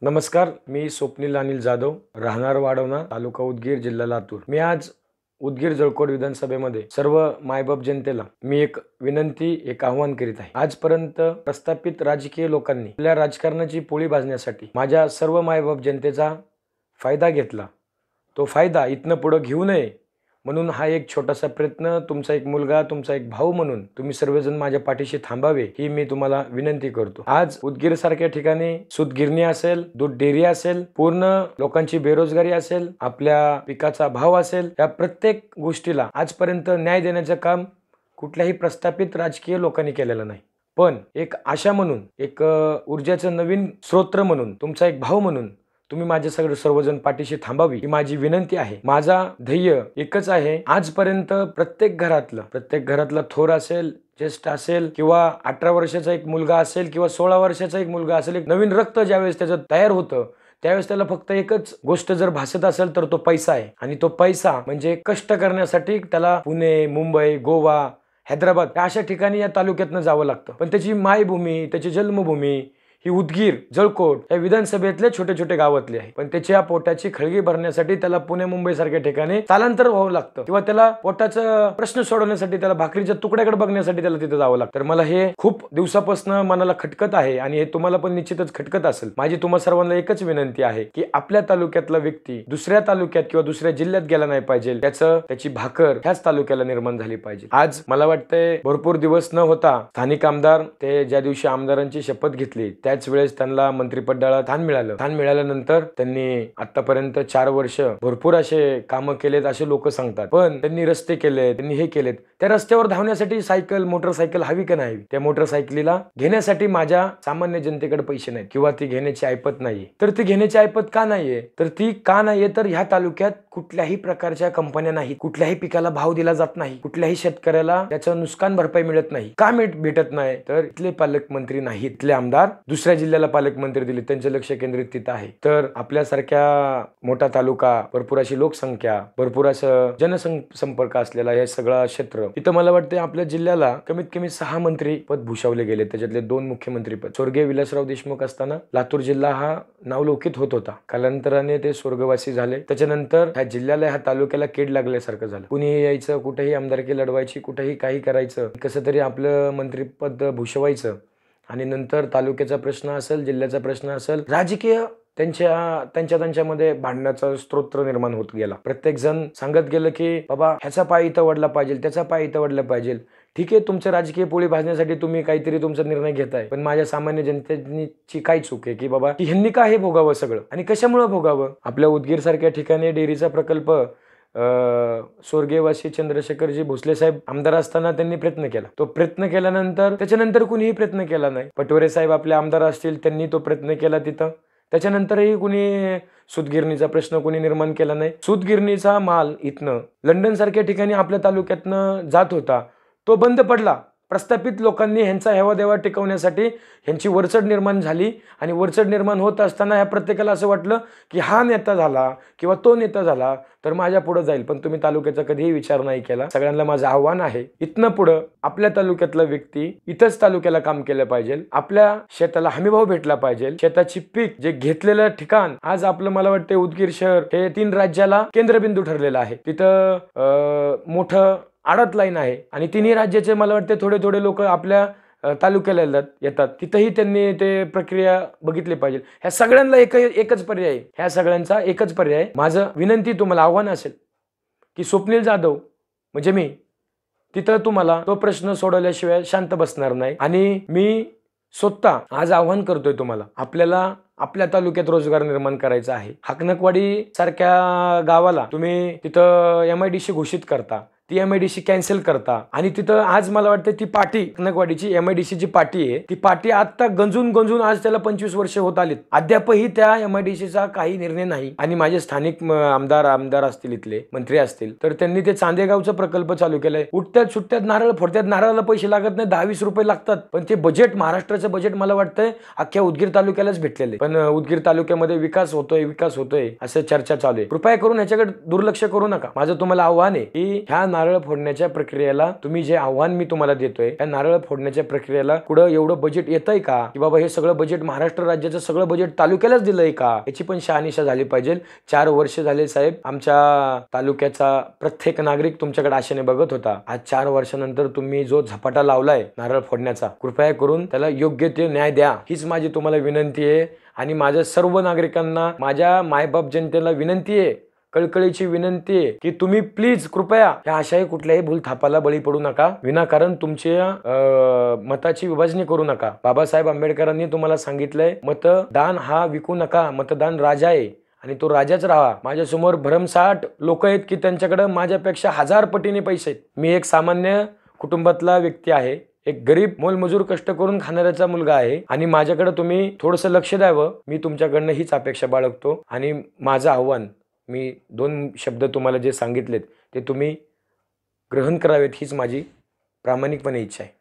नमस्कार, मी स्वप्नील अनिल जाधव, राहणार वाढवणा, तालुका उदगीर, जिल्हा लातूर। मी आज उदगीर जळकोट विधानसभेमध्ये सर्व मायबाप जनतेला मी एक विनंती, एक आव्हान करीत आहे। आजपर्यंत प्रस्थापित राजकीय लोकांनी आपल्या राजकारणाची पोळी भाजण्यासाठी माझ्या सर्व मायबाप जनतेचा फायदा घेतला। तो फायदा इथनं पुढे घेऊ नये म्हणून हा एक छोटासा प्रयत्न, तुमचा एक मुलगा, तुमचा एक भाऊ म्हणून तुम्ही सर्वजण माझ्या पाठीशी थांबावे ही मी तुम्हाला विनंती करतो। आज उदगीर सारख्या ठिकाणी सूतगिरणी असेल, दूध डेअरी असेल, पूर्ण लोकांची बेरोजगारी असेल, आपल्या पिकाचा भाव असेल, या प्रत्येक गोष्टीला आजपर्यंत न्याय देण्याचं काम कुठल्याही प्रस्थापित राजकीय लोकांनी केलेलं नाही। पण एक आशा म्हणून, एक ऊर्जाचं नवीन स्रोत म्हणून, तुमचा एक भाऊ म्हणून तुम्ही माझे सर्वजण पाठीशी थांबावी ही माझी विनंती आहे। माझा ध्येय एकच आहे, आजपर्यंत प्रत्येक घरातला थोर असेल, ज्येष्ठ असेल, किंवा 18 वर्षाचा एक मुलगा असेल, किंवा 16 वर्षाचा एक मुलगा असेल, एक नवीन रक्त ज्यावेळेस त्याचं तयार होतं त्यावेळेस त्याला फक्त एकच गोष्ट जर भासत असेल तर तो पैसा आहे। आणि तो पैसा म्हणजे कष्ट करण्यासाठी त्याला पुणे, मुंबई, गोवा, हैदराबाद अशा ठिकाणी या तालुक्यातनं जावं लागतं। पण त्याची मायभूमी, त्याची जन्मभूमी ही उदगीर, जळकोट या विधानसभेतले छोटे छोटे गावातले आहे। पण त्याच्या पोटाची खळगी भरण्यासाठी त्याला पुणे, मुंबई सारख्या ठिकाणी स्थलांतर व्हावं लागतं, किंवा त्याला पोटाचा प्रश्न सोडवण्यासाठी, त्याला भाकरीच्या तुकड्याकडे बघण्यासाठी त्याला तिथे जावं लागतं। तर मला हे खूप दिवसापासून मनाला खटकत आहे, आणि हे तुम्हाला पण निश्चितच खटकत असेल। माझी तुम्हा सर्वांना एकच विनंती आहे की आपल्या तालुक्यातला व्यक्ती दुसऱ्या तालुक्यात किंवा दुसऱ्या जिल्ह्यात गेला नाही पाहिजे, त्याची भाकर ह्याच तालुक्याला निर्माण झाली पाहिजे। आज मला वाटतंय भरपूर दिवस न होता स्थानिक आमदार ते ज्या दिवशी आमदारांची शपथ घेतली त्याच वेळेस त्यांना मंत्रिपदाला स्थान मिळालं। स्थान मिळाल्यानंतर त्यांनी आतापर्यंत 4 वर्ष भरपूर असे कामं केलेत असे लोक सांगतात। पण त्यांनी रस्ते केले, त्यांनी हे केलेत, त्या रस्त्यावर धावण्यासाठी सायकल, मोटरसायकल हवी का नाही? त्या मोटरसायकलीला घेण्यासाठी माझ्या सामान्य जनतेकडे पैसे नाहीत, किंवा ती घेण्याची ऐपत नाहीये। तर ती घेण्याची ऐपत का नाहीये? तर ह्या तालुक्यात कुठल्याही प्रकारच्या कंपन्या नाहीत, कुठल्याही पिकाला भाव दिला जात नाही, कुठल्याही शेतकऱ्याला त्याचं नुकसान भरपाई मिळत नाही। का भेटत नाही? तर इथले पालकमंत्री नाहीत, इथले आमदार दुसऱ्या जिल्ह्याला पालकमंत्री दिले, त्यांचं लक्ष केंद्रित तिथं आहे। तर आपल्यासारख्या मोठा तालुका, भरपूर अशी लोकसंख्या, भरपूर असं जनसंपर्क असलेला हे सगळं क्षेत्र, इथं मला वाटतं आपल्या जिल्ह्याला कमीत कमी 6 मंत्री पद भूषवले गेले, त्याच्यातले 2 मुख्यमंत्री पद। स्वर्गीय विलासराव देशमुख असताना लातूर जिल्हा हा नावलौकिक होत होता, कालांतराने ते स्वर्गवासी झाले। त्याच्यानंतर ह्या जिल्ह्याला, ह्या तालुक्याला कीड लागल्यासारखं झालं। कुणीही यायचं, कुठेही आमदारकी लढवायची, कुठेही काही करायचं, कसं तरी आपलं मंत्रीपद भूषवायचं, आणि नंतर तालुक्याचा प्रश्न असेल, जिल्ह्याचा प्रश्न असेल, राजकीय त्यांच्यामध्ये भांडण्याचा स्रोत निर्माण होत गेला। प्रत्येक जण सांगत गेलं की बाबा ह्याचा पाय इथं वडला पाहिजे, त्याचा पाय इथं वडला पाहिजे। ठीक आहे, तुमच्या राजकीय पोळी भाजण्यासाठी तुम्ही काहीतरी तुमचा निर्णय घेताय, पण माझ्या सामान्य जनतेची काय चूक आहे की बाबा की ह्यांनी का हे भोगावं सगळं, आणि कशामुळे भोगावं? आपल्या उदगीर सारख्या ठिकाणी डेअरीचा प्रकल्प स्वर्गीयवासी चंद्रशेखरजी भोसले साहेब आमदार असताना त्यांनी प्रयत्न केला। तो प्रयत्न केल्यानंतर त्याच्यानंतर कुणीही प्रयत्न केला नाही। पटवरे साहेब आपले आमदार असतील, त्यांनी तो प्रयत्न केला तिथं, त्याच्यानंतरही कुणी सूतगिरणीचा प्रश्न कुणी निर्माण केला नाही। सूतगिरणीचा माल इथनं लंडन सारख्या ठिकाणी आपल्या तालुक्यातनं जात होता, तो बंद पडला। प्रस्थापित लोकांनी ह्यांचा हेवा देवा टिकवण्यासाठी ह्यांची वरचढ निर्माण झाली, आणि वरचढ निर्माण होत असताना ह्या प्रत्येकाला असं वाटलं की हा नेता झाला किंवा तो नेता झाला तर माझ्या पुढे जाईल। पण तुम्ही तालुक्याचा कधीही विचार नाही केला। सगळ्यांना माझं आव्हान आहे, इथनं पुढं आपल्या तालुक्यातला व्यक्ती इथंच तालुक्याला काम केलं पाहिजे, आपल्या शेताला हमीभाव भेटला पाहिजे, शेताची पीक जे घेतलेलं ठिकाण, आज आपलं मला वाटतं उदगीर शहर हे 3 राज्याला केंद्रबिंदू ठरलेलं आहे। तिथं मोठं आडत लाईन आहे, आणि 3ही राज्याचे मला वाटते थोडे लोक आपल्या तालुक्याला येतात, तिथंही त्यांनी ते प्रक्रिया बघितली पाहिजे। ह्या सगळ्यांना एकच पर्याय, ह्या सगळ्यांचा एकच पर्याय, माझं विनंती तुम्हाला आव्हान असेल की स्वप्नील जाधव म्हणजे मी तिथं तुम्हाला तो प्रश्न सोडवल्याशिवाय शांत बसणार नाही। आणि मी स्वतः आज आव्हान करतोय तुम्हाला, आपल्याला आपल्या तालुक्यात रोजगार निर्माण करायचा आहे। हाकनकवाडी सारख्या गावाला तुम्ही तिथं MIDC घोषित करता, ती MIDC कॅन्सल करता, आणि तिथं आज मला वाटतं ती पाटी, हाकनकवाडीची MIDCची पाटी आहे, ती पाटी आता गंजून आज त्याला 25 वर्ष होत आलीत, अद्यापही त्या MIDCचा काही निर्णय नाही। आणि माझे स्थानिक आमदार असतील, इथले मंत्री असतील, तर त्यांनी ते चांदेगावचा प्रकल्प चालू केलाय। उठत्यात सुट्ट्यात नारळ फोडत्यात, नारळाला पैसे लागत नाही, 10-20 रुपये लागतात, पण ते बजेट, महाराष्ट्राचं बजेट मला वाटतंय अख्ख्या उदगीर तालुक्यालाच भेटलेलं आहे। पण उदगीर तालुक्यामध्ये विकास होतोय असं चर्चा चालू आहे। कृपया करून ह्याच्याकडे दुर्लक्ष करू नका। माझं तुम्हाला आव्हान आहे की ह्या नारळ फोडण्याच्या प्रक्रियेला तुम्ही जे आव्हान मी तुम्हाला देतोय, त्या नारळ फोडण्याच्या प्रक्रियेला कुठं एवढं बजेट येतंय का, की बाबा हे सगळं बजेट महाराष्ट्र राज्याचं सगळं बजेट तालुक्यालाच दिलंय का, याची पण शहानिशा झाली पाहिजे. 4 वर्ष झाले साहेब, आमच्या तालुक्याचा प्रत्येक नागरिक तुमच्याकडे आशेने बघत होता. आज 4 वर्षानंतर तुम्ही जो झपाटा लावलाय नारळ फोडण्याचा, कृपया करून त्याला योग्य ते न्याय द्या, हीच माझी तुम्हाला विनंती आहे. आणि माझ्या सर्व नागरिकांना, माझ्या मायबाप जनतेला विनंती आहे, कळकळीची विनंती आहे की तुम्ही प्लीज कृपया या अशाही कुठल्याही भूलथापाला बळी पडू नका. विनाकारण तुमच्या मताची विभाजणी करू नका. बाबासाहेब आंबेडकरांनी तुम्हाला सांगितलंय, मतदान हा विकू नका, मतदान राजा आहे आणि तो राजाच राहा. माझ्यासमोर भरमसाठ लोक आहेत की त्यांच्याकडे माझ्यापेक्षा 1000 पटीने पैसे आहेत. मी एक सामान्य कुटुंबातला व्यक्ती आहे, एक गरीब मोलमजूर कष्ट करून खाणाऱ्याचा मुलगा आहे आणि माझ्याकडे तुम्ही थोडंसं लक्ष द्यावं, मी तुमच्याकडनं हीच अपेक्षा बाळगतो. आणि माझं आव्हान, मी 2 शब्द तुम्हाला जे सांगितलेत ते तुम्ही ग्रहण करावेत, हीच माझी प्रामाणिकपणे इच्छा आहे.